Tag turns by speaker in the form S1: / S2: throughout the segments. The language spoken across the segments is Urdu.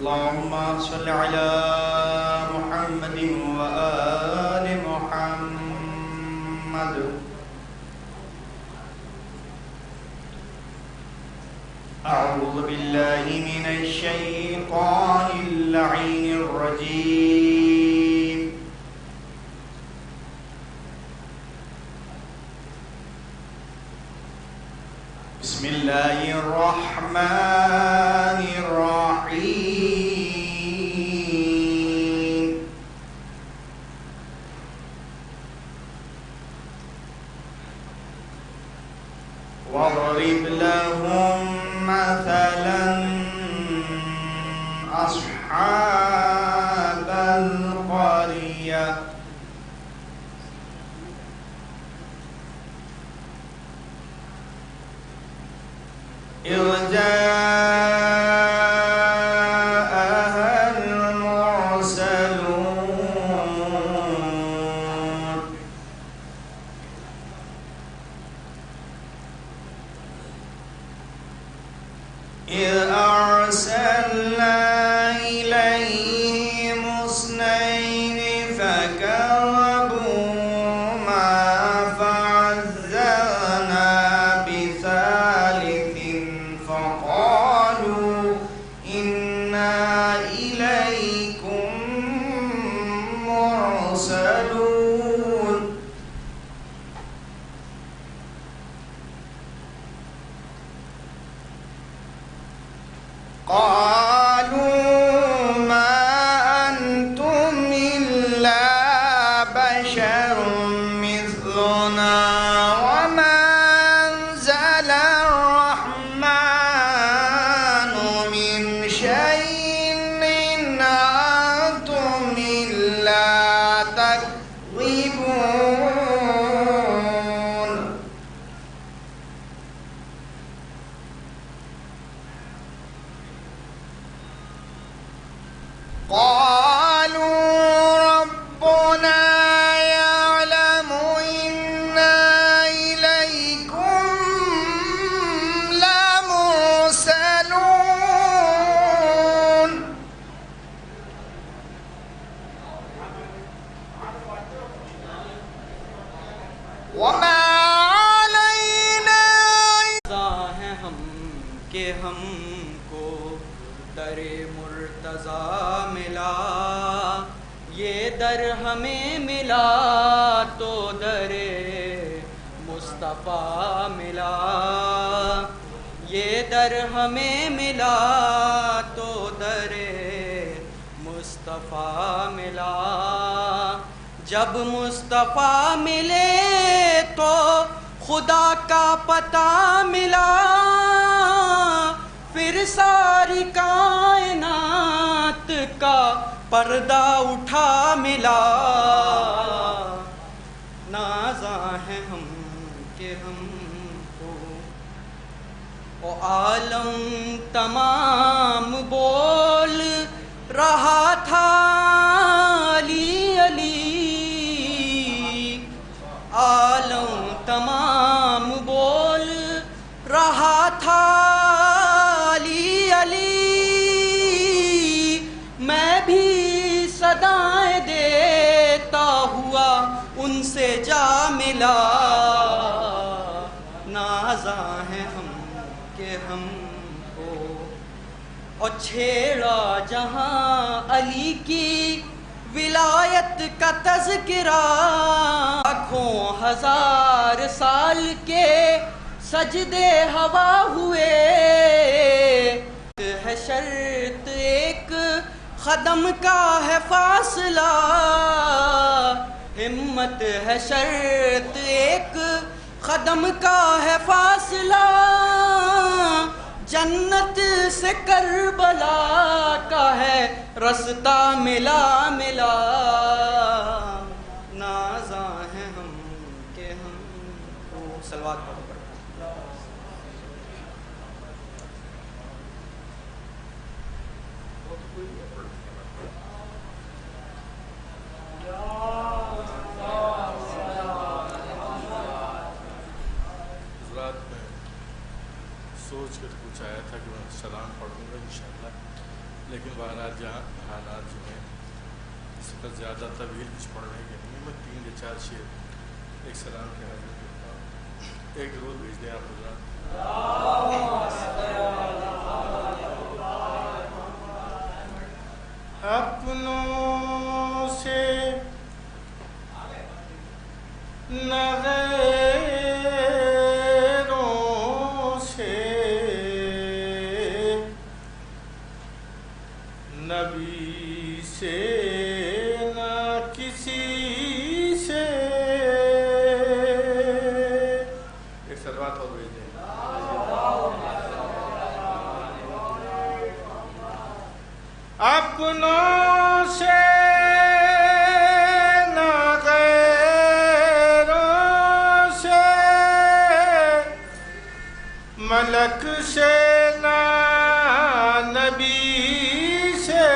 S1: اللهم صل على محمد وآل محمد. أعوذ بالله من الشيطان اللعين الرجيم. بسم الله الرحمن الرحيم. واضرب لهم مثلا أصحاب القرية إذ جاءها المرسلون إذ أرسلنا إليهم اثنين فكذبوهما فعززنا بثالث فقالوا إنا إليكم مرسلون. قالوا ما أنتم إلا بشر مثلنا وما أنزل الرحمن من شيء إن أنتم إلا تكذبون. قالوا ربنا يعلم إنا إليكم لمرسلون. وما علينا
S2: ہیں ہم کہ ہم کو در مرتضیٰ ملا، یہ در ہمیں ملا تو در مصطفیٰ ملا، یہ در ہمیں ملا تو در مصطفیٰ ملا. جب مصطفیٰ ملے تو خدا کا پتہ ملا، پھر ساری کائنات کا پردہ اٹھا ملا. نازاں ہیں ہم کہ ہم کو او عالم تمام بول رہا تھا علی علی، عالم تمام بول رہا تھا علی علی. میں بھی صدائیں دیتا ہوا ان سے جا ملا. نازاں ہیں ہم کہ ہم کو اور چھیڑا جہاں علی کی ولایت کا تذکرہ. لاکھوں ہزار سال کے سجدے ہوا ہوئے، ہے شرط ایک قدم کا ہے فاصلہ، ہمت ہے شرط ایک قدم کا ہے فاصلہ. جنت سے کربلا کا ہے رستہ ملا ملا. نازاں ہیں ہم کہ ہم کو صلوات پڑھو.
S3: سوچ کر کچھ آیا تھا کہ میں سلام پڑھوں گا انشاءاللہ. لیکن بہرحال جہاں حالات جو ہیں اس پر زیادہ طویل کچھ پڑھنے کے نہیں، میں 3 یا 4 شعر ایک سلام کے حاضر کرتا ہوں. ایک درود بھیج دیں آپ حضرات.
S4: اپنوں سے نہ غیروں سے، نبی سے نہ کسی سے.
S3: ایک سلوات اور بھیج دیں.
S4: اپنوں سے نہ غیروں سے، ملک سے نہ نبی سے،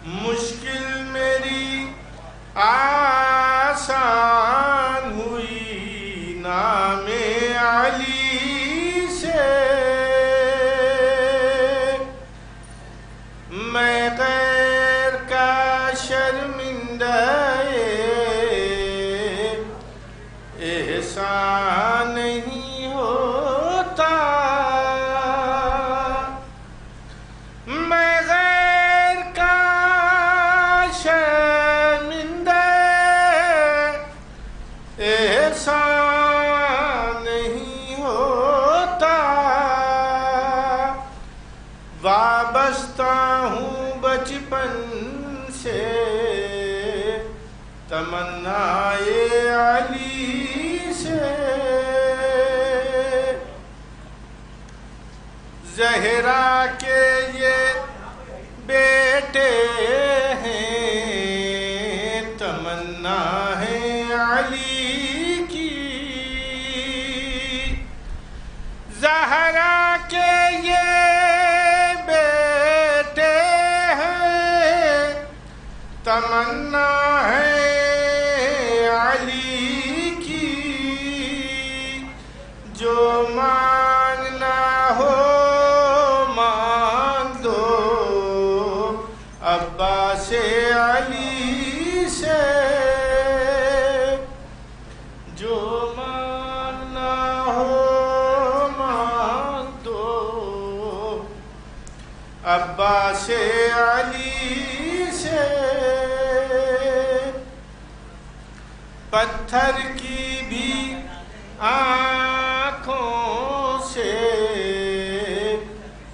S4: مشکل میری آسان ہوئی نام علی سے. میں غیر کا شرمندہ احسان نہیں ہوتا. میں غیر کا شرمندہ احسان نہیں ہوتا. وابستہ ہوں بچپن سے تمنائے علی سے. زہرا کے یہ بیٹے ہیں، تمنا ہے علی کی. زہرا کے یہ بیٹے ہیں، تمنا ہے علی کی. جو مانگنا ہو مانگ دو عباس علی سے. جو مانگنا ہو مانگ دو عباس علی سے. پتھر کی بھی آنکھوں سے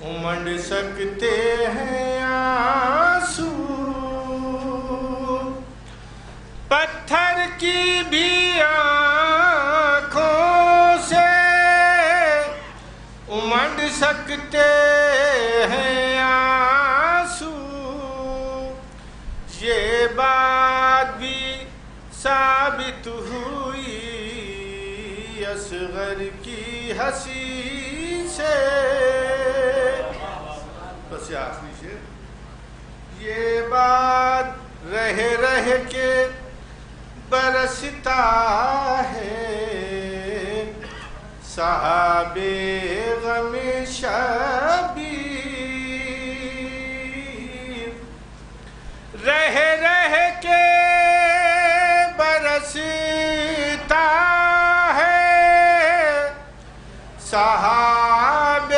S4: امنڈ سکتے ہیں آنسو. پتھر کی بھی آنکھوں سے امنڈ سکتے ہیں آنسو. یہ بات بھی ثابت ہوئی اصغر کی ہنسی سے.
S3: بس یہ آخری شعر.
S4: یہ بات رہ رہ کے برستا ہے صحاب غم شبیر. رہ رہ کے برستا ہے صحاب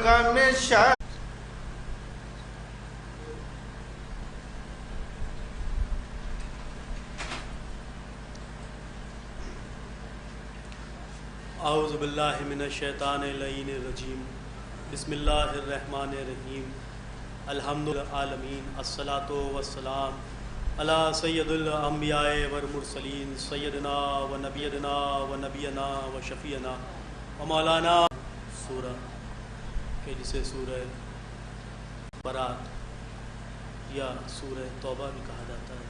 S4: غم شبیر.
S5: اعوذ باللہ من الشیطان اللعین الرجیم. بسم اللہ الرحمن الرحیم. الحمد للعالمین. الصلاۃ والسلام علی سید الانبیاء والمرسلین سیدنا و نبینا و نبینا و شفیعنا و مولانا. سورہ کہ جسے سورہ برات یا سورہ توبہ بھی کہا جاتا ہے.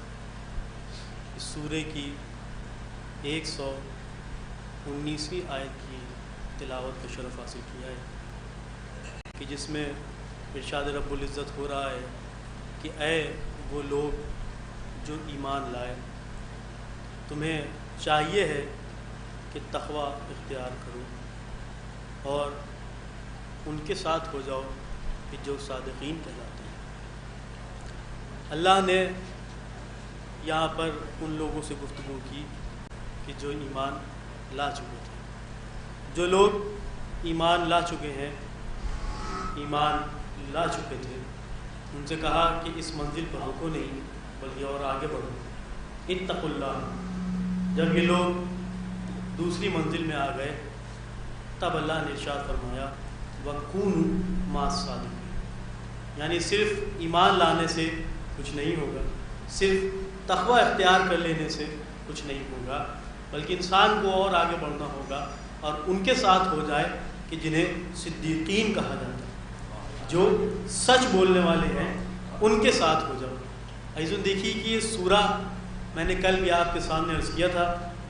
S5: اس سورہ کی 119ویں آیت کی تلاوت کا شرف حاصل کیا ہے کہ جس میں ارشاد رب العزت ہو رہا ہے کہ اے وہ لوگ جو ایمان لائے، تمہیں چاہیے ہے کہ تقوی اختیار کرو اور ان کے ساتھ ہو جاؤ کہ جو صادقین کہلاتے ہیں۔ اللہ نے یہاں پر ان لوگوں سے گفتگو کی کہ جو ایمان لا چکے تھے، جو لوگ ایمان لا چکے ہیں، ایمان لا چکے تھے، ان سے کہا کہ اس منزل پر رکو نہیں بلکہ اور آگے بڑھو، اتقوا اللہ۔ جب یہ لوگ دوسری منزل میں آ گئے تب اللہ نے ارشاد فرمایا وَكُونُوا مَعَ الصَّادِقِينَ، یعنی صرف ایمان لانے سے کچھ نہیں ہوگا، صرف تقوی اختیار کر لینے سے کچھ نہیں ہوگا، بلکہ انسان کو اور آگے بڑھنا ہوگا اور ان کے ساتھ ہو جائے کہ جنہیں صدیقین کہا جاتا ہے، جو سچ بولنے والے ہیں، ان کے ساتھ ہو جاؤ۔ عزیزوں دیکھیے کہ یہ سورہ میں نے کل بھی آپ کے سامنے عرض کیا تھا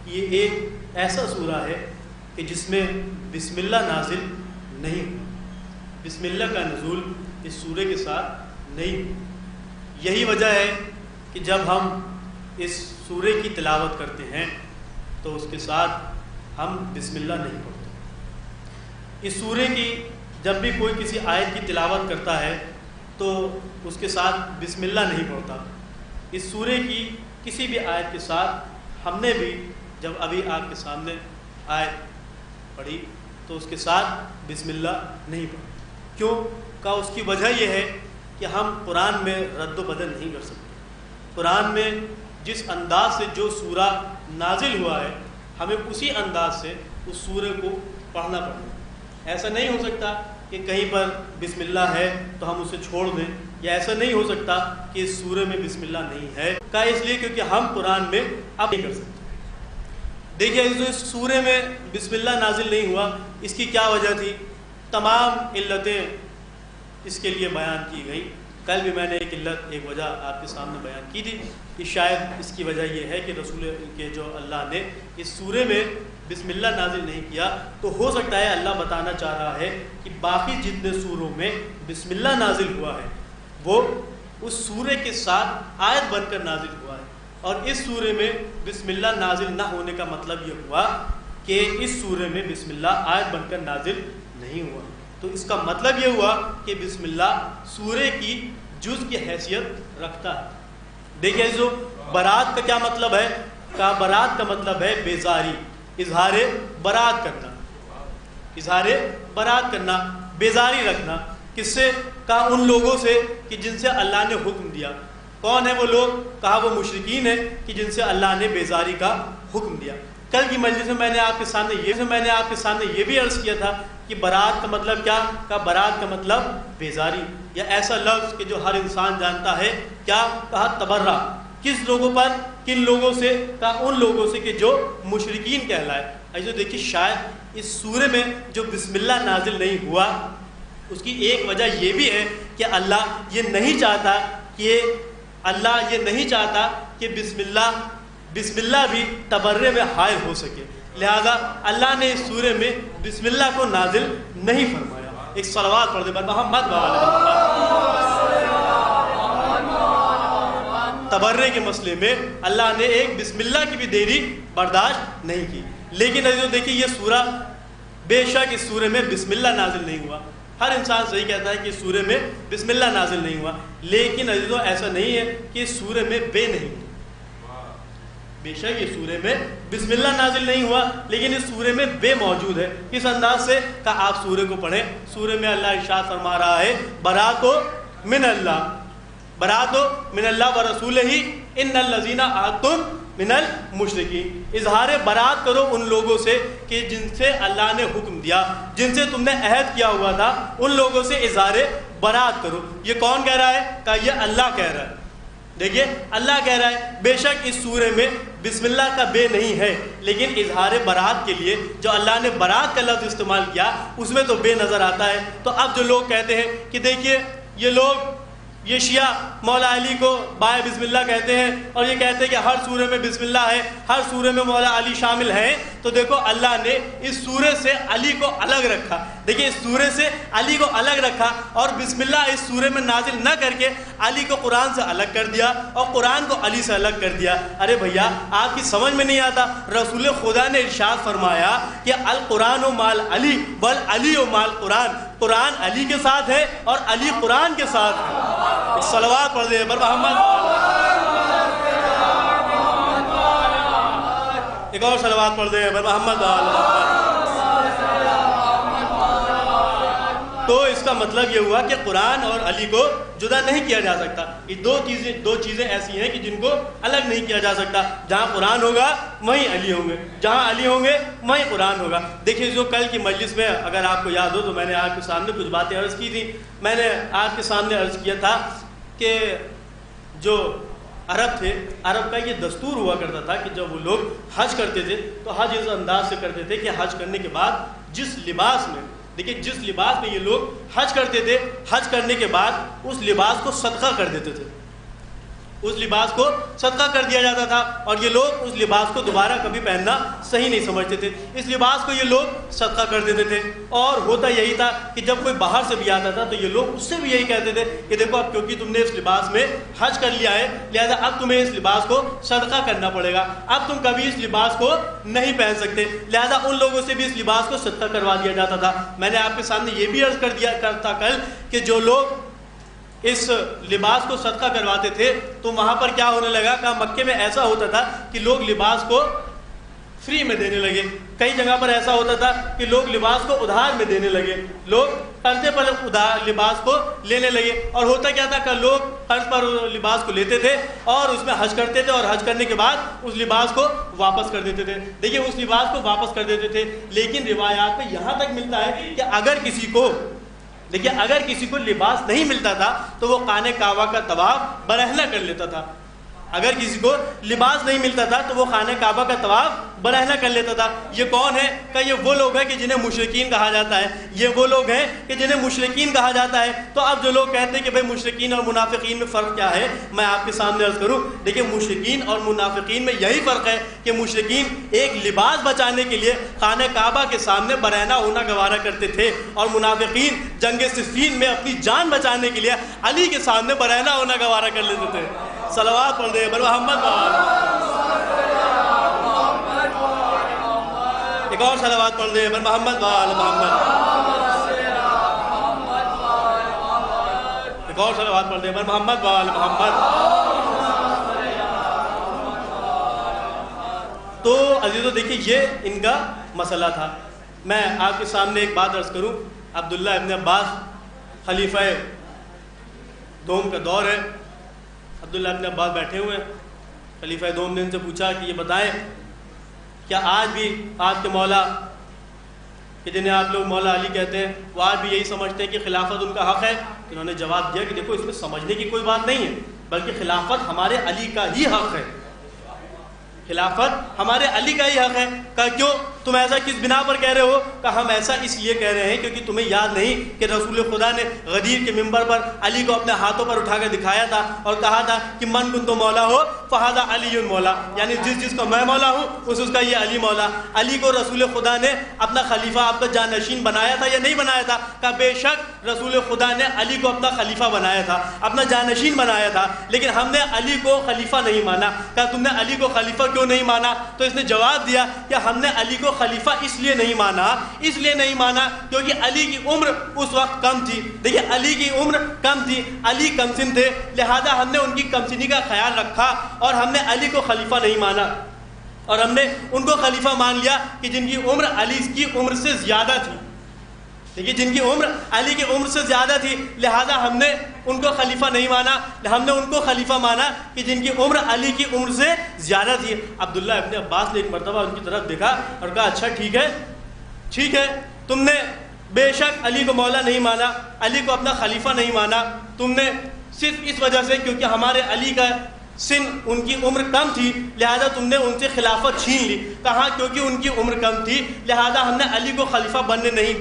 S5: کہ یہ ایک ایسا سورہ ہے کہ جس میں بسم اللہ نازل نہیں ہوا، بسم اللہ کا نزول اس سورہ کے ساتھ نہیں ہوا۔ یہی وجہ ہے کہ جب ہم اس سورہ کی تلاوت کرتے ہیں تو اس کے ساتھ ہم بسم اللہ نہیں پڑھتے۔ اس سورہ کی جب بھی کوئی کسی آیت کی تلاوت کرتا ہے تو اس کے ساتھ بسم اللہ نہیں پڑھتا۔ اس سورہ کی کسی بھی آیت کے ساتھ ہم نے بھی جب ابھی آپ کے سامنے آیت پڑھی تو اس کے ساتھ بسم اللہ نہیں پڑھی۔ کیوں کہ اس کی وجہ یہ ہے کہ ہم قرآن میں رد و بدل نہیں کر سکتے۔ قرآن میں جس انداز سے جو سورہ نازل ہوا ہے ہمیں اسی انداز سے اس سورہ کو پڑھنا پڑے۔ ایسا نہیں ہو سکتا کہ کہیں پر بسم اللہ ہے تو ہم اسے چھوڑ دیں، یا ایسا نہیں ہو سکتا کہ اس سورہ میں بسم اللہ نہیں ہے، کا اس لیے کیونکہ ہم قرآن میں اب نہیں کر سکتے۔ دیکھیے اس سورہ میں بسم اللہ نازل نہیں ہوا، اس کی کیا وجہ تھی؟ تمام علتیں اس کے لیے بیان کی گئی۔ کل بھی میں نے ایک وجہ آپ کے سامنے بیان کی تھی کہ شاید اس کی وجہ یہ ہے کہ رسول کے جو اللہ نے اس سورے میں بسم اللہ نازل نہیں کیا، تو ہو سکتا ہے اللہ بتانا چاہ رہا ہے کہ باقی جتنے سوروں میں بسم اللہ نازل ہوا ہے وہ اس سورے کے ساتھ آیت بن کر نازل ہوا ہے، اور اس سورے میں بسم اللہ نازل نہ ہونے کا مطلب یہ ہوا کہ اس سورے میں بسم اللہ آیت بن کر نازل نہیں ہوا۔ تو اس کا مطلب یہ ہوا کہ بسم اللہ سورے کی جز کی حیثیت رکھتا ہے۔ دیکھیں جو برات کا کیا مطلب ہے؟ کہ برات کا مطلب ہے بیزاری، اظہار برات کرنا، اظہار برات کرنا، بیزاری رکھنا۔ کس سے؟ کہا ان لوگوں سے کہ جن سے اللہ نے حکم دیا۔ کون ہے وہ لوگ؟ کہا وہ مشرکین ہیں کہ جن سے اللہ نے بیزاری کا حکم دیا۔ کل کی مجلس میں میں نے آپ کے سامنے یہ بھی عرض کیا تھا کہ برات کا مطلب کیا؟ کہا برات کا مطلب بیزاری، یا ایسا لفظ کہ جو ہر انسان جانتا ہے، کیا کہا؟ تبرہ۔ کس لوگوں پر؟ کن لوگوں سے؟ کہا ان لوگوں سے کہ جو مشرکین کہلائے۔ ایسے دیکھیے شاید اس سورے میں جو بسم اللہ نازل نہیں ہوا اس کی ایک وجہ یہ بھی ہے کہ اللہ یہ نہیں چاہتا کہ بسم اللہ بھی تبرے میں حائل ہو سکے، لہذا اللہ نے اس سورے میں بسم اللہ کو نازل نہیں فرمایا۔ ایک صلوات پڑھ دے بر محمد تبرے کے مسئلے میں اللہ نے ایک بسم اللہ کی بھی دیری برداشت نہیں کی۔ لیکن عزیزو دیکھیے یہ سورہ، بے شک اس سورے میں بسم اللہ نازل نہیں ہوا۔ ہر انسان صحیح کہتا ہے کہ اس سورے میں بسم اللہ نازل نہیں ہوا، لیکن عزیزو ایسا نہیں ہے کہ اس سورے میں بے نہیں ہوا۔ بے شک اس سورے میں بسم اللہ نازل نہیں ہوا لیکن اس سورے میں بے موجود ہے۔ کس انداز سے؟ کہ آپ سورے کو پڑھیں، سورے میں اللہ ارشاد فرما رہا ہے براتو من اللہ ورسولہ ان الذین عاہدتم من المشرکین۔ اظہار برات کرو ان لوگوں سے کہ جن سے اللہ نے حکم دیا، جن سے تم نے عہد کیا ہوا تھا، ان لوگوں سے اظہار برات کرو۔ یہ کون کہہ رہا ہے؟ کہ یہ اللہ کہہ رہا ہے۔ دیکھیے اللہ کہہ رہا ہے بے شک اس سورے میں بسم اللہ کا بے نہیں ہے، لیکن اظہار برات کے لیے جو اللہ نے برات کا لفظ استعمال کیا اس میں تو بے نظر آتا ہے۔ تو اب جو لوگ کہتے ہیں کہ دیکھیے یہ لوگ یہ شیعہ مولا علی کو بائے بسم اللہ کہتے ہیں اور یہ کہتے ہیں کہ ہر سورے میں بسم اللہ ہے، ہر سورے میں مولا علی شامل ہیں. تو دیکھو اللہ نے اس سورے سے علی کو الگ رکھا. دیکھیں اس سورے سے علی کو الگ رکھا اور بسم اللہ اس سورے میں نازل نہ کر کے علی کو قرآن سے الگ کر دیا اور قرآن کو علی سے الگ کر دیا. ارے بھیا آپ کی سمجھ میں نہیں آتا. رسول خدا نے ارشاد فرمایا کہ القرآن و مال علی بل علی و مال قرآن. قرآن علی کے ساتھ ہے اور علی قرآن کے ساتھ ہے. ایک صلوات پڑھ دیں بر محمد. ایک اور صلوات پڑھ دیں بر محمد. تو اس کا مطلب یہ ہوا کہ قرآن اور علی کو جدا نہیں کیا جا سکتا. یہ دو چیزیں ایسی ہیں کہ جن کو الگ نہیں کیا جا سکتا. جہاں قرآن ہوگا وہیں علی ہوں گے، جہاں علی ہوں گے وہیں قرآن ہوگا. دیکھیے جو کل کی مجلس میں اگر آپ کو یاد ہو تو میں نے آپ کے سامنے کچھ باتیں عرض کی تھی. میں نے آپ کے سامنے عرض کیا تھا کہ جو عرب تھے، عرب کا یہ دستور ہوا کرتا تھا کہ جب وہ لوگ حج کرتے تھے تو حج اس انداز سے کرتے تھے کہ حج کرنے کے بعد جس لباس میں، دیکھیں جس لباس میں یہ لوگ حج کرتے تھے، حج کرنے کے بعد اس لباس کو صدقہ کر دیتے تھے. اس لباس کو صدقہ کر دیا جاتا تھا اور یہ لوگ اس لباس کو دوبارہ کبھی پہننا صحیح نہیں سمجھتے تھے. اس لباس کو یہ لوگ صدقہ کر دیتے تھے. اور ہوتا یہی تھا کہ جب کوئی باہر سے بھی آتا تھا تو یہ لوگ اس سے بھی یہی کہتے تھے کہ دیکھو اب کیونکہ تم نے اس لباس میں حج کر لیا ہے لہذا اب تمہیں اس لباس کو صدقہ کرنا پڑے گا، اب تم کبھی اس لباس کو نہیں پہن سکتے. لہذا ان لوگوں سے بھی اس لباس کو صدقہ کروا دیا جاتا تھا. میں نے آپ کے سامنے یہ بھی عرض کر دیا کرتا کل کہ جو لوگ اس لباس کو صدقہ کرواتے تھے تو وہاں پر کیا ہونے لگا کہ مکے میں ایسا ہوتا تھا کہ لوگ لباس کو فری میں دینے لگے. کئی جگہ پر ایسا ہوتا تھا کہ لوگ لباس کو ادھار میں دینے لگے، لوگ قرضے پر ادھار لباس کو لینے لگے. اور ہوتا کیا تھا کہ لوگ قرض پر لباس کو لیتے تھے اور اس میں حج کرتے تھے اور حج کرنے کے بعد اس لباس کو واپس کر دیتے تھے. دیکھیے اس لباس کو واپس کر دیتے تھے. لیکن روایات میں یہاں تک ملتا ہے کہ اگر کسی کو لباس نہیں ملتا تھا تو وہ خانہ کعبہ کا طواف برہنہ کر لیتا تھا. اگر کسی کو لباس نہیں ملتا تھا تو وہ خانہ کعبہ کا طواف برہنہ کر لیتا تھا. یہ کون ہے؟ کہ یہ وہ لوگ ہیں کہ جنہیں مشرکین کہا جاتا ہے. یہ وہ لوگ ہیں کہ جنہیں مشرکین کہا جاتا ہے. تو اب جو لوگ کہتے ہیں کہ بھئی مشرکین اور منافقین میں فرق کیا ہے، میں آپ کے سامنے عرض کروں. دیکھیں مشرکین اور منافقین میں یہی فرق ہے کہ مشرکین ایک لباس بچانے کے لیے خانہ کعبہ کے سامنے برہنہ ہونا گوارا کرتے تھے اور منافقین جنگ صفین میں اپنی جان بچانے کے لیے علی کے سامنے برہنہ ہونا گوارا کر لیتے تھے. صلوات پڑھ دے بر محمد. ایک اور صلوات پڑھ دے بر محمد وال محمد. ایک اور صلوات پڑھ دے بر محمد وال محمد. تو عزیزو دیکھیے یہ ان کا مسئلہ تھا. میں آپ کے سامنے ایک بات عرض کروں. عبداللہ ابن عباس خلیفہ دوم کا دور ہے. عبداللہ ابن عباس بیٹھے ہوئے ہیں. خلیفہ دوم نے ان سے پوچھا کہ یہ بتائیں کیا آج بھی آپ کے مولا کہ جنہیں آپ لوگ مولا علی کہتے ہیں وہ آج بھی یہی سمجھتے ہیں کہ خلافت ان کا حق ہے؟ انہوں نے جواب دیا کہ دیکھو اس میں سمجھنے کی کوئی بات نہیں ہے بلکہ خلافت ہمارے علی کا ہی حق ہے. خلافت ہمارے علی کا ہی حق ہے. کہا کیوں؟ تم ایسا کس بنا پر کہہ رہے ہو؟ کہ ہم ایسا اس لیے کہہ رہے ہیں کیونکہ تمہیں یاد نہیں کہ رسول خدا نے غدیر کے منبر پر علی کو اپنے ہاتھوں پر اٹھا کر دکھایا تھا اور کہا تھا کہ من کنت مولا ہو فہذا علی مولا، یعنی جس کو میں مولا ہوں اس کا یہ علی مولا. علی کو رسول خدا نے اپنا خلیفہ، آپ کا جانشین بنایا تھا یا نہیں بنایا تھا؟ کہ بے شک رسول خدا نے علی کو اپنا خلیفہ بنایا تھا، اپنا جانشین بنایا تھا، لیکن ہم نے علی کو خلیفہ نہیں مانا. کہ تم نے علی کو خلیفہ کیوں نہیں مانا؟ تو اس نے جواب دیا کہ ہم نے علی کو خلیفہ اس لیے نہیں مانا کیونکہ علی کی عمر اس وقت کم تھی. دیکھیں علی کی عمر کم تھی، علی کم سن تھے، لہذا ہم نے ان کی کم سنی کا خیال رکھا اور ہم نے علی کو خلیفہ نہیں مانا اور ہم نے ان کو خلیفہ مان لیا کہ جن کی عمر علی کی عمر سے زیادہ تھی. دیکھیے جن کی عمر علی کی عمر سے زیادہ تھی لہذا ہم نے ان کو خلیفہ نہیں مانا، ہم نے ان کو خلیفہ مانا کہ جن کی عمر علی کی عمر سے زیادہ تھی. عبداللہ ابن عباس نے ایک مرتبہ ان کی طرف دیکھا اور کہا اچھا ٹھیک ہے تم نے بے شک علی کو مولا نہیں مانا، علی کو اپنا خلیفہ نہیں مانا، تم نے صرف اس وجہ سے کیونکہ ہمارے علی کا سن ان کی عمر کم تھی لہذا تم نے ان سے خلافت چھین لی. کہا کیونکہ ان کی عمر کم تھی لہذا ہم نے علی کو خلیفہ بننے نہیں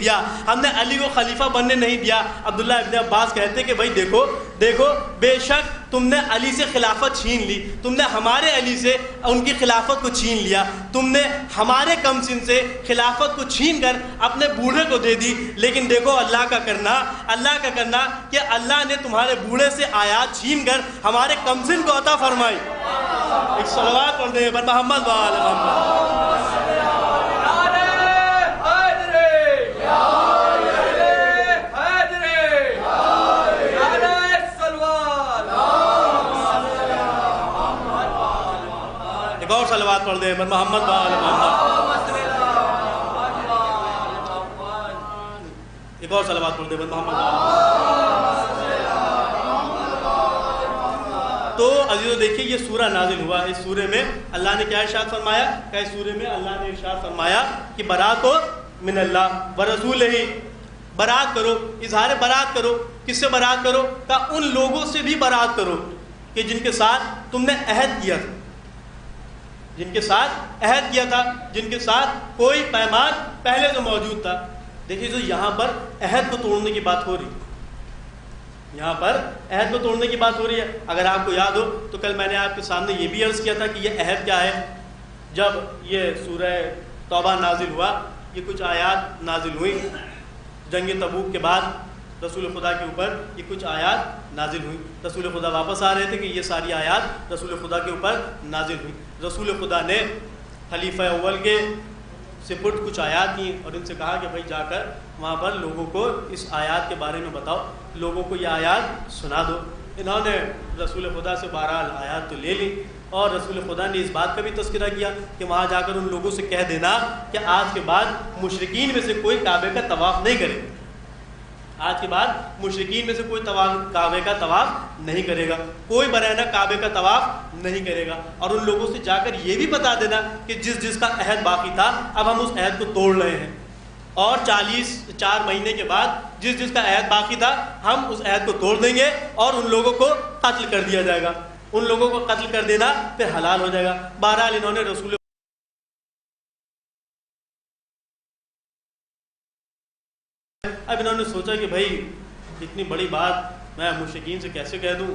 S5: دیا، عبداللہ ابن عباس کہتے کہ بھائی دیکھو دیکھو بے شک تم نے علی سے خلافت چھین لی، تم نے ہمارے علی سے ان کی خلافت کو چھین لیا، تم نے ہمارے کم سن سے خلافت کو چھین کر اپنے بوڑھے کو دے دی، لیکن دیکھو اللہ کا کرنا کہ اللہ نے تمہارے بوڑھے سے آیات چھین کر ہمارے کم سن کو عطا فرمائی۔ ایک صلوات پڑھ دیں پر محمد و آل محمد۔ اور صلوات پڑھ دیں محمد و آل محمد۔ ایک اور صلوات پڑھ دیں محمد و آل محمد۔ تو عزیزو دیکھیے یہ سورہ نازل ہوا، اس سورے میں اللہ نے کیا ارشاد فرمایا کہ اس سورے میں اللہ نے ارشاد فرمایا کہ برات ہو من اللہ ورسولہ، برات کرو، اظہار برات کرو۔ کس سے برات کرو؟ کہ ان لوگوں سے بھی برات کرو کہ جن کے ساتھ تم نے عہد کیا تھا، جن کے ساتھ عہد کیا تھا، جن کے ساتھ کوئی پیمان پہلے سے موجود تھا۔ دیکھیے جو یہاں پر عہد کو توڑنے کی بات ہو رہی ہے، یہاں پر عہد کو توڑنے کی بات ہو رہی ہے۔ اگر آپ کو یاد ہو تو کل میں نے آپ کے سامنے یہ بھی عرض کیا تھا کہ یہ عہد کیا ہے۔ جب یہ سورہ توبہ نازل ہوا، یہ کچھ آیات نازل ہوئی جنگ تبوک کے بعد، رسول خدا کے اوپر یہ کچھ آیات نازل ہوئی۔ رسول خدا واپس آ رہے تھے کہ یہ ساری آیات رسول خدا کے اوپر نازل ہوئی۔ رسول خدا نے خلیفہ اول کے سپرد کچھ آیات کی اور ان سے کہا کہ بھائی جا کر وہاں پر لوگوں کو اس آیات کے بارے میں بتاؤ، لوگوں کو یہ آیات سنا دو۔ انہوں نے رسول خدا سے بہرحال آیات تو لے لی، اور رسول خدا نے اس بات کا بھی تذکرہ کیا کہ وہاں جا کر ان لوگوں سے کہہ دینا کہ آج کے بعد مشرکین میں سے کوئی کعبے کا طواف نہیں کرے، آج کے بعد مشرکین میں سے کوئی کعبے کا طواف نہیں کرے گا، کوئی برہنہ کعبے کا طواف نہیں کرے گا۔ اور ان لوگوں سے جا کر یہ بھی بتا دینا کہ جس کا عہد باقی تھا اب ہم اس عہد کو توڑ رہے ہیں، اور 4 مہینے کے بعد جس کا عہد باقی تھا ہم اس عہد کو توڑ دیں گے، اور ان لوگوں کو قتل کر دیا جائے گا۔ ان لوگوں کو قتل کر دینا پھر حلال ہو جائے گا۔ بہرحال انہوں نے رسول اب انہوں نے سوچا کہ بھائی اتنی بڑی بات میں مشرکین سے کیسے کہہ دوں،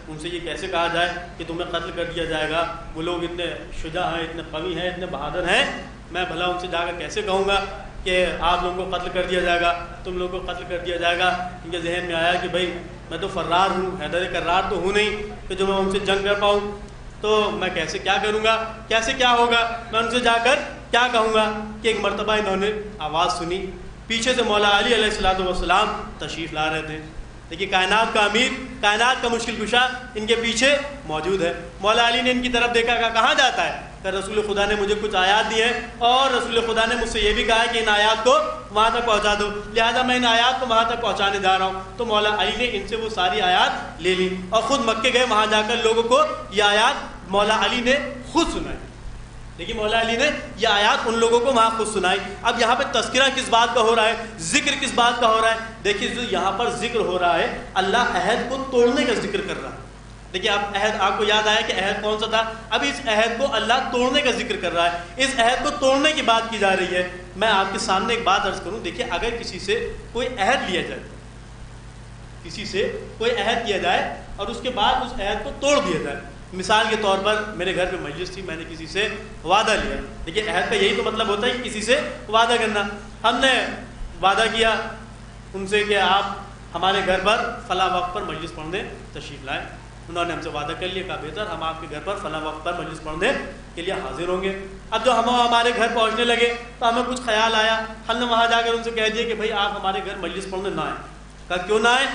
S5: ان سے یہ کیسے کہا جائے کہ تمہیں قتل کر دیا جائے گا، وہ لوگ اتنے شجاع ہیں، اتنے قوی ہیں، اتنے بہادر ہیں، میں بھلا ان سے جا کر کیسے کہوں گا کہ آپ لوگوں کو قتل کر دیا جائے گا، تم لوگوں کو قتل کر دیا جائے گا۔ ان کے ذہن میں آیا کہ بھائی میں تو فرار ہوں، حیدر کرار تو ہوں نہیں کہ جو میں ان سے جنگ کر پاؤں، تو میں کیسے کیا کروں گا، کیسے کیا ہوگا، میں ان سے جا کر کیا کہوں گا۔ کہ ایک مرتبہ انہوں نے آواز سنی، پیچھے سے مولا علی علیہ الصلوۃ والسلام تشریف لا رہے تھے۔ دیکھیے کائنات کا امیر، کائنات کا مشکل کشا ان کے پیچھے موجود ہے۔ مولا علی نے ان کی طرف دیکھا، کہا کہاں جاتا ہے؟ کہ رسول خدا نے مجھے کچھ آیات دی ہیں، اور رسول خدا نے مجھ سے یہ بھی کہا ہے کہ ان آیات کو وہاں تک پہنچا دو، لہٰذا میں ان آیات کو وہاں تک پہنچانے جا رہا ہوں۔ تو مولا علی نے ان سے وہ ساری آیات لے لی اور خود مکے گئے، وہاں جا کر لوگوں کو یہ آیات مولا علی نے خود سنائی۔ دیکھیے مولا علی نے یہ آیات ان لوگوں کو وہاں خود سنائی۔ اب یہاں پہ تذکرہ کس بات کا ہو رہا ہے، ذکر کس بات کا ہو رہا ہے؟ دیکھیے جو یہاں پر ذکر ہو رہا ہے، اللہ عہد کو توڑنے کا ذکر کر رہا ہے۔ دیکھیے اب عہد آپ کو یاد آیا کہ عہد کون سا تھا، اب اس عہد کو اللہ توڑنے کا ذکر کر رہا ہے، اس عہد کو توڑنے کی بات کی جا رہی ہے۔ میں آپ کے سامنے ایک بات عرض کروں، دیکھیے اگر کسی سے کوئی عہد لیا جائے، کسی سے کوئی عہد کیا جائے اور اس کے بعد اس عہد کو توڑ دیا جائے، مثال کے طور پر میرے گھر پہ مجلس تھی، میں نے کسی سے وعدہ لیا، دیکھیے عہد کا یہی تو مطلب ہوتا ہے کہ کسی سے وعدہ کرنا۔ ہم نے وعدہ کیا ان سے کہ آپ ہمارے گھر پر فلاں وقت پر مجلس پڑھنے تشریف لائیں، انہوں نے ہم سے وعدہ کر لیا، کہا بہتر ہم آپ کے گھر پر فلاں وقت پر مجلس پڑھنے کے لیے حاضر ہوں گے۔ اب جو ہم ہمارے گھر پہنچنے لگے تو ہمیں کچھ خیال آیا، ہم نے وہاں جا کر ان سے کہہ دیا کہ بھائی آپ ہمارے گھر مجلس پڑھنے نہ آئیں۔ کہا کیوں نہ آئیں؟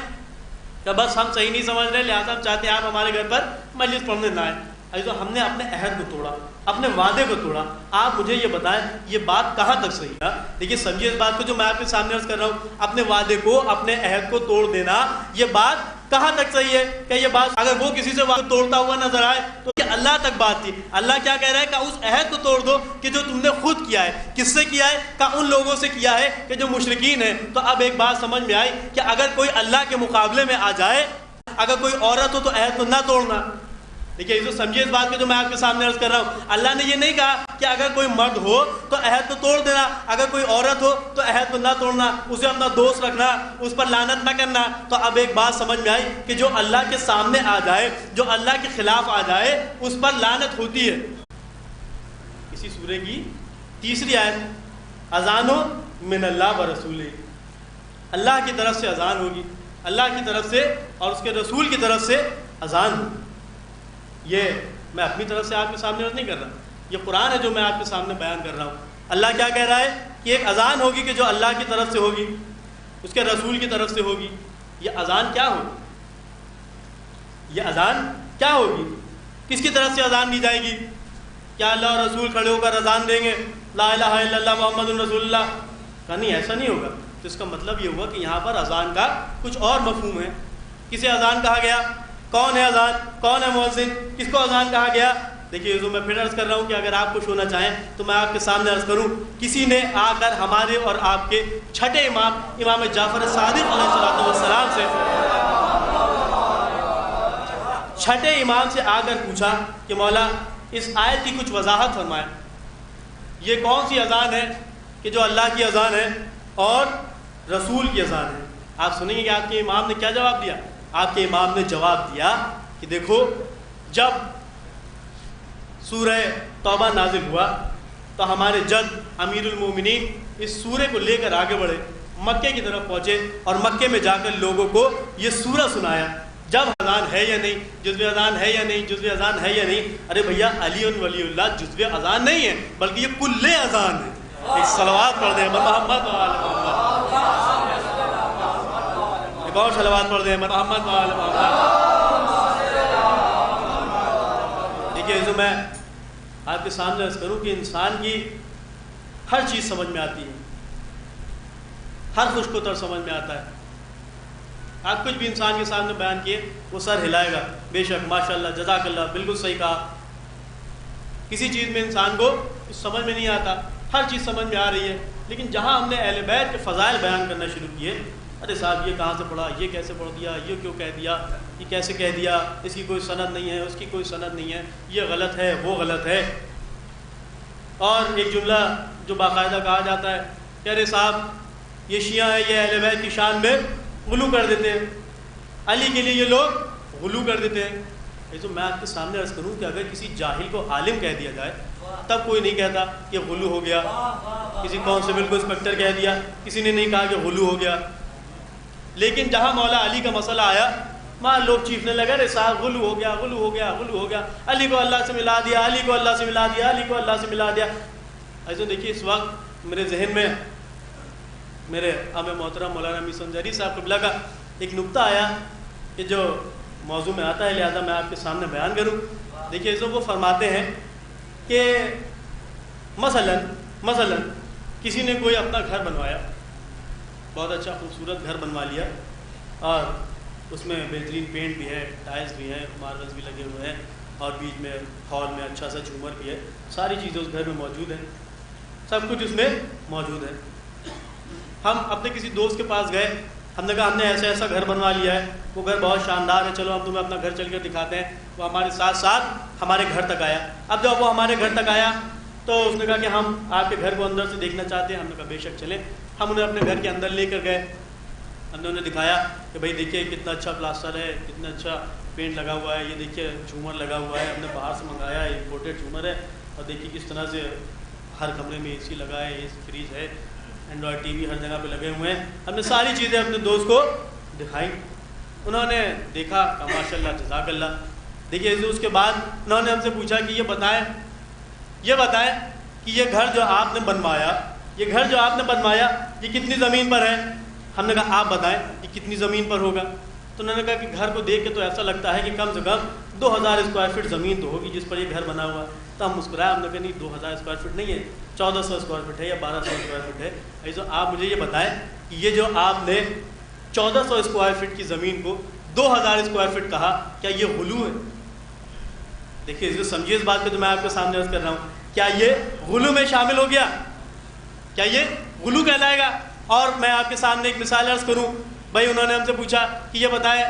S5: کہ بس ہم صحیح نہیں سمجھ رہے، لہٰذا ہم چاہتے ہیں آپ ہمارے گھر پر مجلس پڑھنے نہ آئیں۔ تو ہم نے اپنے عہد کو توڑا، اپنے وعدے کو توڑا۔ آپ مجھے یہ بتائیں یہ بات کہاں تک صحیح ہے؟ دیکھیے سمجھیے اس بات کو جو میں آپ کے سامنے عرض کر رہا ہوں، اپنے وعدے کو، اپنے عہد کو توڑ دینا، یہ بات کہاں تک صحیح ہے؟ کہ یہ بات اگر وہ کسی سے وعدہ توڑتا ہوا نظر آئے تو یہ اللہ تک بات تھی۔ اللہ کیا کہہ رہا ہے کہ اس عہد کو توڑ دو کہ جو تم نے خود کیا ہے۔ کس سے کیا ہے؟ کہ ان لوگوں سے کیا ہے کہ جو مشرکین ہیں۔ تو اب ایک بات سمجھ میں آئی کہ اگر کوئی اللہ کے مقابلے میں آ جائے، اگر کوئی عورت ہو تو عہد کو نہ توڑنا، دیکھیے جو سمجھے اس بات کو جو میں آپ کے سامنے عرض کر رہا ہوں. اللہ نے یہ نہیں کہا کہ اگر کوئی مرد ہو تو عہد تو توڑ دینا, اگر کوئی عورت ہو تو عہد تو نہ توڑنا, اسے اپنا دوست رکھنا, اس پر لعنت نہ کرنا. تو اب ایک بات سمجھ میں آئی کہ جو اللہ کے سامنے آ جائے, جو اللہ کے خلاف آ جائے, اس پر لعنت ہوتی ہے. اسی سورہ کی تیسری آیت, اذان من اللہ و رسول, اللہ کی طرف سے اذان ہوگی, اللہ کی طرف سے اور اس کے رسول کی طرف سے اذان ہوگی. یہ میں اپنی طرف سے آپ کے سامنے عرض نہیں کر رہا, یہ قرآن ہے جو میں آپ کے سامنے بیان کر رہا ہوں. اللہ کیا کہہ رہا ہے کہ ایک اذان ہوگی کہ جو اللہ کی طرف سے ہوگی, اس کے رسول کی طرف سے ہوگی. یہ اذان کیا ہوگی؟ یہ اذان کیا ہوگی؟ کس کی طرف سے اذان دی جائے گی؟ کیا اللہ اور رسول کھڑے ہو کر اذان دیں گے لا الہ الا اللہ محمد رسول اللہ؟ کہ نہیں, ایسا نہیں ہوگا. تو اس کا مطلب یہ ہوا کہ یہاں پر اذان کا کچھ اور مفہوم ہے. کسے اذان کہا گیا؟ کون ہے اذان؟ کون ہے مؤذن؟ کس کو اذان کہا گیا؟ دیکھیے جو میں پھر عرض کر رہا ہوں کہ اگر آپ کچھ ہونا چاہیں تو میں آپ کے سامنے عرض کروں, کسی نے آ کر ہمارے اور آپ کے چھٹے امام امام جعفر صادق علیہ السلام سے, چھٹے امام سے آ کر پوچھا کہ مولا اس آیت کی کچھ وضاحت فرمائیں, یہ کون سی اذان ہے کہ جو اللہ کی اذان ہے اور رسول کی اذان ہے؟ آپ سنیں گے کہ آپ کے امام نے کیا جواب دیا. آپ کے امام نے جواب دیا کہ دیکھو, جب سورہ توبہ نازل ہوا تو ہمارے جد امیر المومنین اس سورہ کو لے کر آگے بڑھے, مکے کی طرف پہنچے اور مکے میں جا کر لوگوں کو یہ سورہ سنایا. جب اذان ہے یا نہیں, جزو اذان ہے یا نہیں, جزو اذان ہے یا نہیں. ارے بھیا علی ولی اللہ جزو اذان نہیں ہے بلکہ یہ کل اذان ہے. ایک صلوات پڑھ دیں محمد ایک اور صلوات پڑھ دیں محمد. دیکھیے جو میں آپ کے سامنے عرض کروں کہ انسان کی ہر چیز سمجھ میں آتی ہے, ہر خوش کو تر سمجھ میں آتا ہے. آپ کچھ بھی انسان کے سامنے بیان کیے وہ سر ہلائے گا, بے شک ماشاءاللہ جزاک اللہ, بالکل صحیح کہا. کسی چیز میں انسان کو سمجھ میں نہیں آتا, ہر چیز سمجھ میں آ رہی ہے. لیکن جہاں ہم نے اہل بیت کے فضائل بیان کرنا شروع کیے, ارے صاحب یہ کہاں سے پڑھا, یہ کیسے پڑھ دیا, یہ کیوں کہہ دیا, یہ کیسے کہہ دیا, اس کی کوئی سند نہیں ہے, اس کی کوئی سند نہیں ہے, یہ غلط ہے, وہ غلط ہے. اور ایک جملہ جو باقاعدہ کہا جاتا ہے کہ ارے صاحب یہ شیعہ ہیں, یہ اہل بیت کی شان میں غلو کر دیتے ہیں, علی کے لیے یہ لوگ غلو کر دیتے ہیں. یہ تو میں آپ کے سامنے عرض کروں کہ اگر کسی جاہل کو عالم کہہ دیا جائے تب کوئی نہیں کہتا کہ غلو ہو گیا. کسی کانسٹیبل کو انسپکٹر کہہ دیا, کسی نے نہیں کہا کہ غلو ہو گیا. لیکن جہاں مولا علی کا مسئلہ آیا وہاں لوگ چیخنے لگے ارے صاحب غلو ہو گیا, غلو ہو گیا, غلو ہو گیا, علی کو اللہ سے ملا دیا, علی کو اللہ سے ملا دیا, علی کو اللہ سے ملا دیا. ایسے دیکھیے اس وقت میرے ذہن میں میرے عام محترم مولانا امیر سنجری صاحب قبلہ کا ایک نقطہ آیا کہ جو موضوع میں آتا ہے, لہذا میں آپ کے سامنے بیان کروں. دیکھیے جو وہ فرماتے ہیں کہ مثلا کسی نے کوئی اپنا گھر بنوایا, بہت اچھا خوبصورت گھر بنوا لیا, اور اس میں بہترین پینٹ بھی ہے, ٹائلز بھی ہیں, ماربلز بھی لگے ہوئے ہیں, اور بیچ میں ہال میں اچھا سا جھومر بھی ہے. ساری چیزیں اس گھر میں موجود ہیں, سب کچھ اس میں موجود ہے. ہم اپنے کسی دوست کے پاس گئے, ہم نے کہا ہم نے ایسا ایسا گھر بنوا لیا ہے, وہ گھر بہت شاندار ہے, چلو ہم تمہیں اپنا گھر چل کر دکھاتے ہیں. وہ ہمارے ساتھ ساتھ ہمارے گھر تک آیا. اب جب وہ ہمارے گھر تک آیا تو اس نے کہا کہ ہم آپ کے گھر کو اندر سے دیکھنا چاہتے ہیں. ہم نے کہا بے شک چلیں. ہم انہیں اپنے گھر کے اندر لے کر گئے, ہم نے انہیں دکھایا کہ بھائی دیکھیے کتنا اچھا پلاسٹر ہے, کتنا اچھا پینٹ لگا ہوا ہے, یہ دیکھیے جھومر لگا ہوا ہے, ہم نے باہر سے منگایا ہے, امپورٹیڈ جھومر ہے, اور دیکھیے کس طرح سے ہر کمرے میں اے سی لگا ہے, فریج ہے, اینڈرائڈ ٹی وی ہر جگہ پہ لگے ہوئے ہیں. ہم نے ساری چیزیں اپنے دوست کو دکھائیں. انہوں نے دیکھا ماشاء اللہ جزاک اللہ. دیکھیے اس کے بعد انہوں نے ہم سے پوچھا کہ یہ بتائیں کہ یہ گھر جو آپ نے بنوایا یہ کتنی زمین پر ہے. ہم نے کہا آپ بتائیں یہ کتنی زمین پر ہوگا. تو انہوں نے کہا کہ گھر کو دیکھ کے تو ایسا لگتا ہے کہ کم سے کم 2000 اسکوائر فٹ زمین تو ہوگی جس پر یہ گھر بنا ہوا ہے. تو ہم مسکرائے, ہم نے کہا نہیں 2000 اسکوائر فٹ نہیں ہے, 1400 اسکوائر فٹ ہے یا 1200 اسکوائر فٹ ہے. ایسا آپ مجھے یہ بتائیں کہ یہ جو آپ نے 1400 اسکوائر فٹ کی زمین کو 2000 اسکوائر فٹ کہا, کیا یہ غلو ہے؟ دیکھیے اس کو سمجھیے اس بات کو جو میں آپ کے سامنے عرض کر رہا ہوں, کیا یہ غلو میں شامل ہو گیا؟ کیا یہ غلو کہلائے گا؟ اور میں آپ کے سامنے ایک مثال عرض کروں. بھائی انہوں نے ہم سے پوچھا کہ یہ بتائیں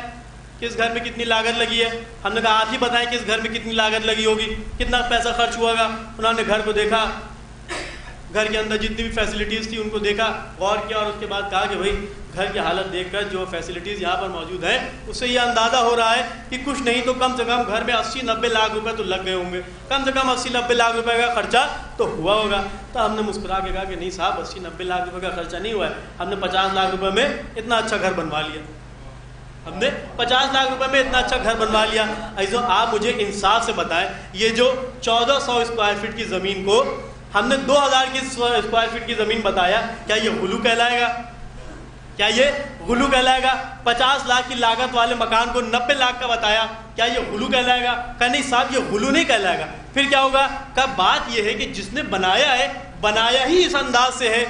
S5: کس گھر میں کتنی لاگت لگی ہے؟ ہم نے کہا آپ ہی بتائیں کس گھر میں کتنی لاگت لگی ہوگی، کتنا پیسہ خرچ ہوا گا۔ انہوں نے گھر کو دیکھا، گھر کے اندر جتنی بھی فیسلٹیز تھی ان کو دیکھا، غور کیا، اور اس کے بعد کہا کہ بھائی گھر کی حالت دیکھ کر جو فیسلٹیز یہاں پر موجود ہیں اس سے یہ اندازہ ہو رہا ہے کہ کچھ نہیں تو کم سے کم گھر میں 80-90 لاکھ روپے تو لگ گئے ہوں گے، کم سے کم 80-90 لاکھ روپے کا خرچہ تو ہوا ہوگا۔ تو ہم نے مسکرا کے کہا کہ نہیں صاحب 80-90 لاکھ روپے کا خرچہ نہیں ہوا ہے، ہم نے 50 لاکھ روپے میں اتنا اچھا گھر بنوا لیا، ہم نے 50 لاکھ روپے میں اتنا اچھا گھر بنوا لیا۔ عزیزو آپ مجھے انصاف سے بتائیں، یہ جو 1400 اسکوائر فٹ کی زمین کو ہم نے 2000 کی اسکوائر فٹ کی زمین بتایا، کیا یہ غلو کہلائے گا؟ کیا یہ غلو کہلائے گا؟ 50 لاکھ کی لاگت والے مکان کو 90 لاکھ کا بتایا، کیا یہ غلو کہلائے گا؟ کہ نہیں صاحب یہ غلو نہیں کہلائے گا۔ پھر کیا ہوگا؟ کہ بات یہ ہے کہ جس نے بنایا ہے بنایا ہی اس انداز سے ہے۔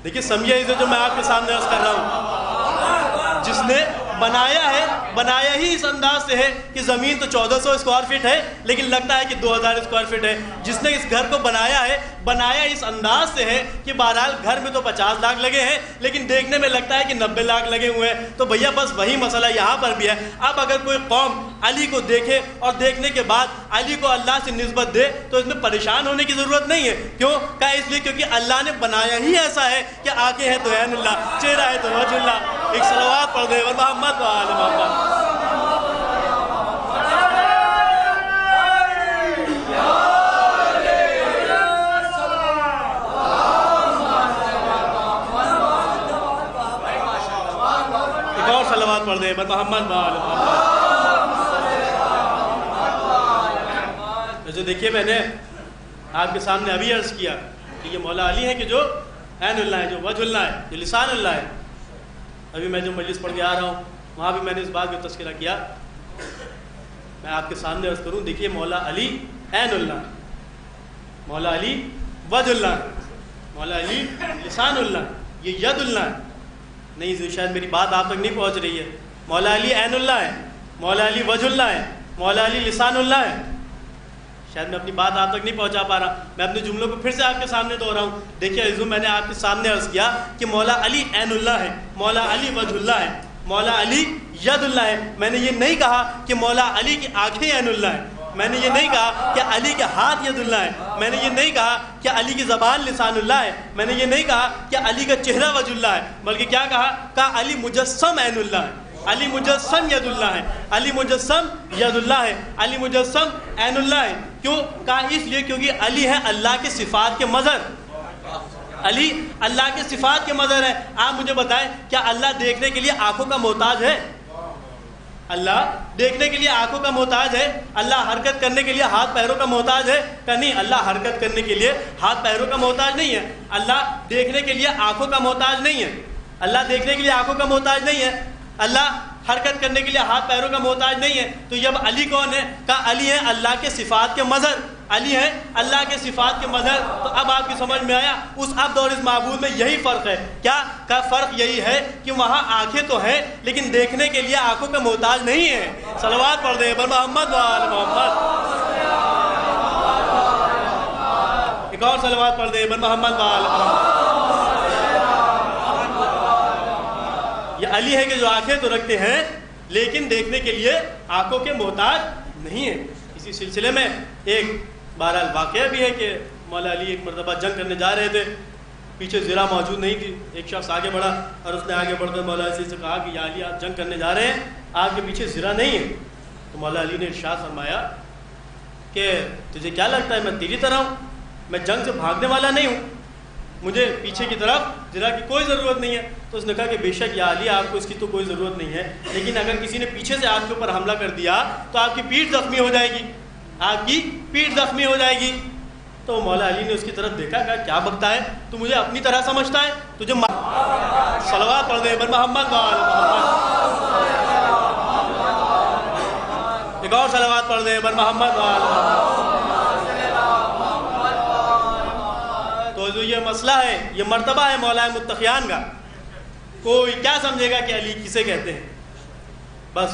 S5: دیکھیے سمجھے اسے جو میں آپ کے سامنے عرض کر رہا ہوں، جس نے بنایا ہے بنایا ہی اس انداز سے ہے کہ زمین تو 1400 اسکوائر فٹ ہے لیکن لگتا ہے کہ 2000 اسکوائر فٹ ہے۔ جس نے اس گھر کو بنایا ہے بنایا اس انداز سے ہے کہ بہرحال گھر میں تو 50 لاکھ لگے ہیں لیکن دیکھنے میں لگتا ہے کہ 90 لاکھ لگے ہوئے ہیں۔ تو بھیا بس وہی مسئلہ یہاں پر بھی ہے۔ اب اگر کوئی قوم علی کو دیکھے اور دیکھنے کے بعد علی کو اللہ سے نسبت دے تو اس میں پریشان ہونے کی ضرورت نہیں ہے۔ کیوں؟ کہ اس لیے کیونکہ اللہ نے بنایا ہی ایسا ہے کہ آنکھیں ہیں تو عین اللہ، چہرہ ہے تو وجہ اللہ۔ ایک صلوات پڑھ دے محمد و آل محمد۔ پڑھ دے محمد جو دیکھیے میں نے آپ کے سامنے ابھی عرض کیا کہ یہ مولا علی ہے کہ جو عین اللہ ہے، جو وجہ اللہ ہے، جو لسان اللہ ہے۔ ابھی میں جو مجلس پڑھ کے آ رہا ہوں وہاں بھی میں نے اس بات کا تذکرہ کیا، میں آپ کے سامنے عرض کروں دیکھیے مولا علی عین اللہ، مولا علی وجہ اللہ، مولا علی لسان اللہ، یہ ید اللہ ہے۔ نہیں شاید میری بات آپ تک نہیں پہنچ رہی ہے۔ مولا علی عین اللہ ہے، مولا علی وجہ اللہ ہے، مولا علی لسان اللہ ہے۔ شاید میں اپنی بات آپ تک نہیں پہنچا پا رہا، میں اپنے جملوں کو پھر سے آپ کے سامنے دہراؤں ہوں۔ دیکھیے عزیزو میں نے آپ کے سامنے عرض کیا کہ مولا علی عین اللہ ہے، مولا علی وجہ اللہ ہے، مولا علی ید اللہ ہے۔ میں نے یہ نہیں کہا کہ مولا علی کی آنکھیں عین اللہ ہے، میں نے یہ نہیں کہا کہ علی کے ہاتھ ید اللہ ہے، میں نے یہ نہیں کہا کہ علی کی زبان لسان اللہ ہے، میں نے یہ نہیں کہا کہ علی کا چہرہ وجہ اللہ ہے، بلکہ کیا کہا علی مجسم عین اللہ ہے، علی مجسم ید اللہ ہے، علی مجسم ید اللہ ہے، علی مجسم عین اللہ ہے۔ کیوں؟ کہا اس لیے کیونکہ علی ہے اللہ کے صفات کے مظہر، علی اللہ کے صفات کے مظہر ہے۔ آپ مجھے بتائیں کیا اللہ دیکھنے کے لیے آنکھوں کا محتاج ہے؟ اللہ دیکھنے کے لیے آنکھوں کا محتاج ہے؟ اللہ حرکت کرنے کے لیے ہاتھ پیروں کا محتاج ہے؟ کہ نہیں، اللہ حرکت کرنے کے لیے ہاتھ پیروں کا محتاج نہیں ہے، اللہ دیکھنے کے لیے آنکھوں کا محتاج نہیں ہے، اللہ دیکھنے کے لیے آنکھوں کا محتاج نہیں ہے، اللہ حرکت کرنے کے لیے ہاتھ پیروں کا محتاج نہیں ہے۔ تو جب علی کون ہے؟ کہا علی ہے اللہ کے صفات کے مظہر، علی ہے اللہ کے صفات کے مظہر۔ تو اب آپ کی سمجھ میں آیا اس عبد اور اس معبود میں یہی فرق ہے۔ کیا کا فرق یہی ہے کہ وہاں آنکھیں تو ہیں لیکن دیکھنے کے لیے آنکھوں کا محتاج نہیں ہے۔ صلوات پڑھ دیں بر محمد و آل محمد۔ ایک اور صلوات پڑھ دیں بر محمد و آل محمد۔ یہ علی ہے کہ جو آنکھیں تو رکھتے ہیں لیکن دیکھنے کے لیے آنکھوں کے محتاج نہیں ہے۔ اسی سلسلے میں ایک بہرحال واقعہ بھی ہے کہ مولا علی ایک مرتبہ جنگ کرنے جا رہے تھے، پیچھے زرہ موجود نہیں تھی، ایک شخص آگے بڑھا اور اس نے آگے بڑھ کر مولا علی سے کہا کہ یا علی آپ جنگ کرنے جا رہے ہیں، آپ کے پیچھے زرہ نہیں ہے۔ تو مولا علی نے ارشاد فرمایا کہ تجھے کیا لگتا ہے میں تیری طرح ہوں؟ میں جنگ سے بھاگنے والا نہیں ہوں، مجھے پیچھے کی طرف زرہ کی کوئی ضرورت نہیں ہے۔ تو اس نے کہا کہ بے شک یا علی آپ کو اس کی تو کوئی ضرورت نہیں ہے، لیکن اگر کسی نے پیچھے سے آپ کے اوپر حملہ کر دیا تو آپ کی پیٹھ زخمی ہو جائے گی، آپ کی پیٹھ زخمی ہو جائے گی۔ تو مولا علی نے اس کی طرف دیکھا، کہا کیا بکتا ہے تو مجھے اپنی طرح سمجھتا ہے تجھے صلوات پڑھ دے بر محمد و آل محمد۔ ایک اور صلوات پڑھ دے بر محمد و آل محمد۔ تو جو یہ مسئلہ ہے، یہ مرتبہ ہے مولا متقیان کا، کوئی کیا سمجھے گا کہ علی کسے کہتے ہیں۔ بس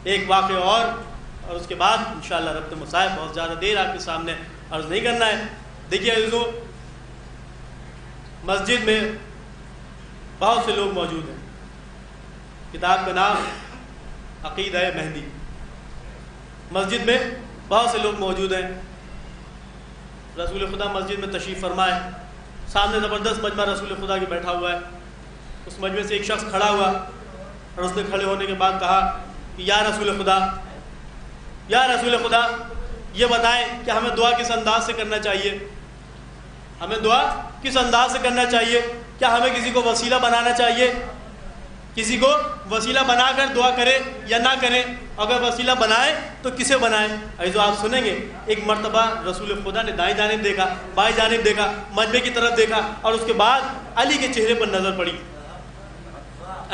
S5: ایک واقعہ اور اس کے بعد انشاءاللہ ربط مصائب بہت زیادہ دیر آپ کے سامنے عرض نہیں کرنا ہے۔ دیکھیے عزیزو مسجد میں بہت سے لوگ موجود ہیں، کتاب کا نام عقیدہ مہدی۔ مسجد میں بہت سے لوگ موجود ہیں، رسول خدا مسجد میں تشریف فرمائے، سامنے زبردست مجمع رسول خدا کے بیٹھا ہوا ہے، اس مجمع سے ایک شخص کھڑا ہوا اور اس نے کھڑے ہونے کے بعد کہا کہ یا رسول خدا، یا رسول خدا، یہ بتائیں کہ ہمیں دعا کس انداز سے کرنا چاہیے، ہمیں دعا کس انداز سے کرنا چاہیے، کیا ہمیں کسی کو وسیلہ بنانا چاہیے، کسی کو وسیلہ بنا کر دعا کرے یا نہ کریں، اگر وسیلہ بنائے تو کسے بنائیں؟ ایسو آپ سنیں گے ایک مرتبہ رسول خدا نے دائیں جانب دیکھا، بائیں جانب دیکھا، مجمع کی طرف دیکھا اور اس کے بعد علی کے چہرے پر نظر پڑی،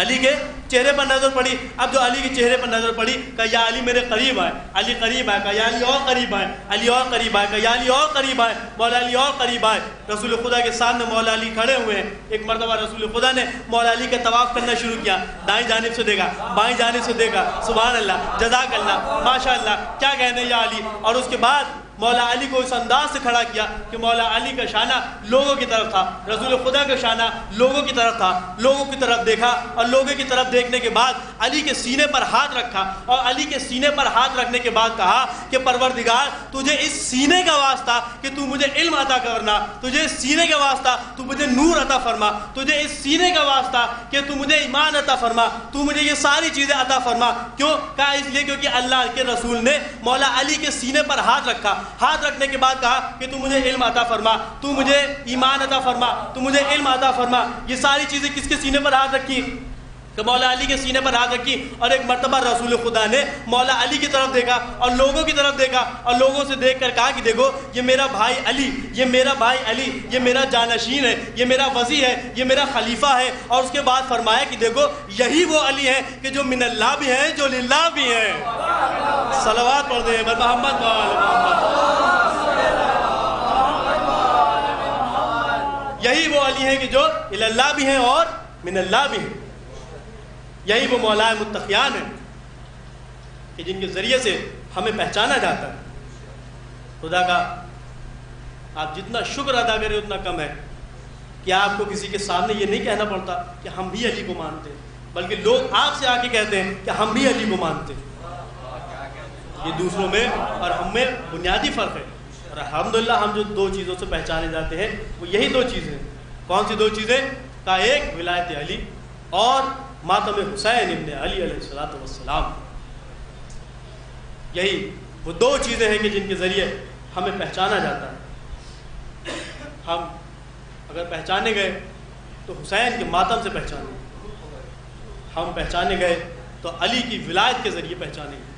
S5: علی کے چہرے پر نظر پڑی۔ اب جو علی کے چہرے پر نظر پڑی کہا یا علی میرے قریب آئے، علی قریب آئے، کہا یا علی اور قریب آئے، علی اور قریب آئے، کہا یا علی اور قریب آئے، مولا علی اور قریب آئے۔ رسول خدا کے سامنے مولا علی کھڑے ہوئے ہیں۔ ایک مرتبہ رسول خدا نے مولا علی کا طواف کرنا شروع کیا، دائیں جانب سے دیکھا، بائیں جانب سے دیکھا، سبحان اللہ، جزاک اللہ، ماشاء اللہ، کیا کہنے یا علی۔ اور اس کے بعد مولا علی کو اس انداز سے کھڑا کیا کہ مولا علی کا شانہ لوگوں کی طرف تھا، رسول خدا کا شانہ لوگوں کی طرف تھا، لوگوں کی طرف دیکھا اور لوگوں کی طرف دیکھنے کے بعد علی کے سینے پر ہاتھ رکھا اور علی کے سینے پر ہاتھ رکھنے کے بعد کہا کہ پروردگار تجھے اس سینے کا واسطہ کہ تو مجھے علم عطا کرنا، تجھے اس سینے کا واسطہ تو مجھے نور عطا فرما، تجھے اس سینے کا واسطہ کہ تو مجھے ایمان عطا فرما، تو مجھے یہ ساری چیزیں عطا فرما۔ کیوں؟ کہا اس لیے کیونکہ اللہ کے رسول نے مولا علی کے سینے پر ہاتھ رکھا، ہاتھ رکھنے کے بعد کہا کہ تو مجھے علم عطا فرما، تو مجھے ایمان عطا فرما، تو مجھے علم عطا فرما۔ یہ ساری چیزیں کس کے سینے پر ہاتھ رکھی؟ کہ مولا علی کے سینے پر ہاتھ رکھی۔ اور ایک مرتبہ رسول خدا نے مولا علی کی طرف دیکھا اور لوگوں کی طرف دیکھا اور لوگوں سے دیکھ کر کہا کہ دیکھو یہ میرا بھائی علی، یہ میرا بھائی علی، یہ میرا جانشین ہے، یہ میرا وزیر ہے، یہ میرا خلیفہ ہے۔ اور اس کے بعد فرمایا کہ دیکھو یہی وہ علی ہیں کہ جو من اللہ بھی ہیں، جو للہ بھی ہیں۔ صلوات پڑھ دیں محمد یہی وہ علی ہیں کہ جو اللہ بھی ہیں اور من اللہ بھی ہیں۔ یہی وہ مولا متقیان ہیں کہ جن کے ذریعے سے ہمیں پہچانا جاتا ہے۔ خدا کا آپ جتنا شکر ادا کریں اتنا کم ہے کہ آپ کو کسی کے سامنے یہ نہیں کہنا پڑتا کہ ہم بھی علی کو مانتے ہیں، بلکہ لوگ آپ سے آ کے کہتے ہیں کہ ہم بھی علی کو مانتے ہیں۔ یہ دوسروں میں اور ہم میں بنیادی فرق ہے، اور الحمدللہ ہم جو دو چیزوں سے پہچانے جاتے ہیں وہ یہی دو چیزیں۔ کون سی دو چیزیں؟ کا ایک ولایت علی اور ماتم حسین ابن علی علیہ السلام۔ یہی وہ دو چیزیں ہیں کہ جن کے ذریعے ہمیں پہچانا جاتا ہے۔ ہم اگر پہچانے گئے تو حسین کے ماتم سے پہچانے گئے، ہم پہچانے گئے تو علی کی ولایت کے ذریعے پہچانے گئے۔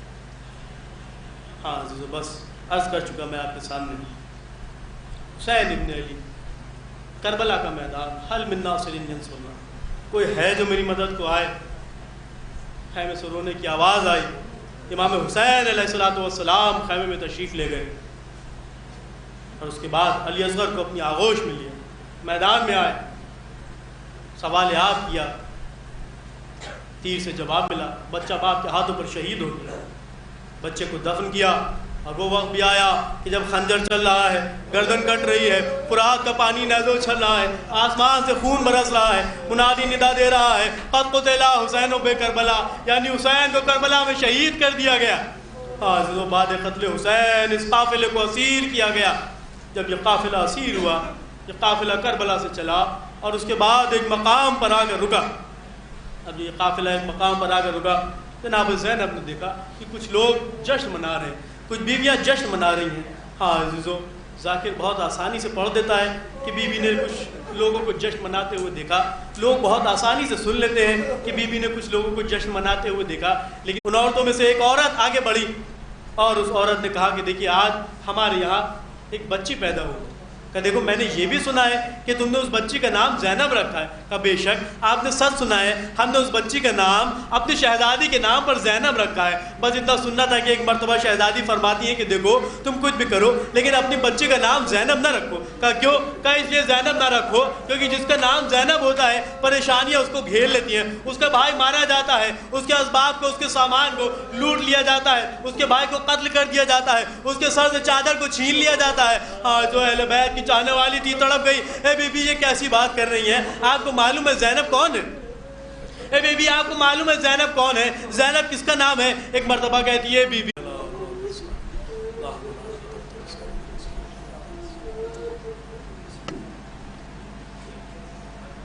S5: ہاں عزیزو، بس عرض کر چکا میں آپ کے سامنے، حسین ابن علی، کربلا کا میدان، حل من ناصر ینصرنا، کوئی ہے جو میری مدد کو آئے؟ خیمے سے رونے کی آواز آئی، امام حسین علیہ السلام خیمے میں تشریف لے گئے اور اس کے بعد علی اصغر کو اپنی آغوش میں لیا، میدان میں آئے، سوال آپ کیا، تیر سے جواب ملا، بچہ باپ کے ہاتھوں پر شہید ہو گیا، بچے کو دفن کیا۔ اور وہ وقت بھی آیا کہ جب خنجر چل رہا ہے، گردن کٹ رہی ہے، فرات کا پانی نیزوں چل رہا ہے، آسمان سے خون برس رہا ہے، منادی ندا دے رہا ہے، قد قتل حسین بے کربلا، یعنی حسین کو کربلا میں شہید کر دیا گیا۔ حاضر بعد قتل حسین اس قافلے کو اسیر کیا گیا۔ جب یہ قافلہ اسیر ہوا، یہ قافلہ کربلا سے چلا اور اس کے بعد ایک مقام پر آ کر رکا۔ اب یہ قافلہ ایک مقام پر آ کر رکا، جناب زینب نے دیکھا کہ کچھ لوگ جشن منا رہے ہیں، کچھ بیویاں جشن منا رہی ہیں۔ ہاں عزیزو، ذاکر بہت آسانی سے پڑھ دیتا ہے کہ بی بی نے کچھ لوگوں کو جشن مناتے ہوئے دیکھا، لوگ بہت آسانی سے سن لیتے ہیں کہ بی بی نے کچھ لوگوں کو جشن مناتے ہوئے دیکھا، لیکن ان عورتوں میں سے ایک عورت آگے بڑھی اور اس عورت نے کہا کہ دیکھیے آج ہمارے یہاں ایک بچی پیدا ہوئی، کہ دیکھو میں نے یہ بھی سنا ہے کہ تم نے اس بچی کا نام زینب رکھا ہے۔ کہ بے شک آپ نے سچ سنا ہے، ہم نے اس بچی کا نام اپنی شہزادی کے نام پر زینب رکھا ہے۔ بس اتنا سننا تھا کہ ایک مرتبہ شہزادی فرماتی ہے کہ دیکھو تم کچھ بھی کرو لیکن اپنی بچی کا نام زینب نہ رکھو۔ کہا کیوں؟ کہا اس لیے زینب نہ رکھو کیونکہ جس کا نام زینب ہوتا ہے پریشانیاں اس کو گھیر لیتی ہیں، اس کا بھائی مارا جاتا ہے، اس کے اسباب کو، اس کے سامان کو لوٹ لیا جاتا ہے، اس کے بھائی کو قتل کر دیا جاتا ہے، اس کے سر سے چادر کو چھین لیا جاتا ہے۔ جو اہل بیت کی چاہنے والی تھی تڑپ گئی، اے بی بی یہ کیسی بات کر رہی ہیں؟ آپ کو معلوم ہے زینب کون ہے؟ اے بی بی آپ کو معلوم ہے زینب کون ہے؟ زینب کس کا نام ہے؟ ایک مرتبہ کہتی ہے بی بی